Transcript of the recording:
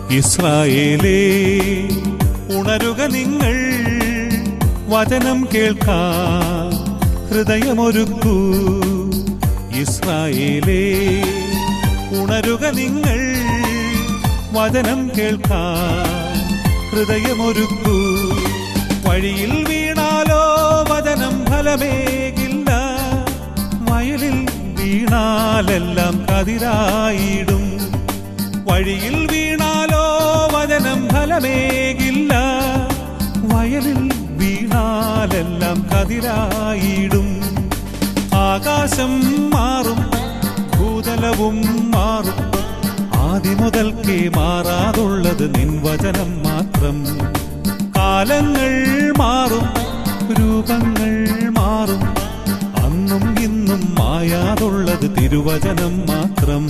ഇസ്രായേലേ ഉണരുക നിങ്ങൾ, വചനം കേൾക്കാൻ ഹൃദയമൊരുക്കൂ. ഇസ്രായേലേ ഉണരുക നിങ്ങൾ, വചനം കേൾക്കാൻ ഹൃദയമൊരുക്കൂ. വഴിയിൽ വീണാലോ വചനം ഫലമേകില്ല, വയലിൽ വീണാലെല്ലാം കതിരായിടും. വഴിയിൽ വീണാലോ വചനം ഫലമേകില്ല, വയലിൽ വീണാലെല്ലാം കതിരായിടും. ആകാശം മാറും, ഭൂതലവും മാറും, ആദിമുതൽക്കേ മാറാതുള്ളത് നിൻ വചനം മാത്രം. കാലങ്ങൾ മാറും, രൂപങ്ങൾ മാറും, അന്നും ഇന്നും മായാതുള്ളത് തിരുവചനം മാത്രം.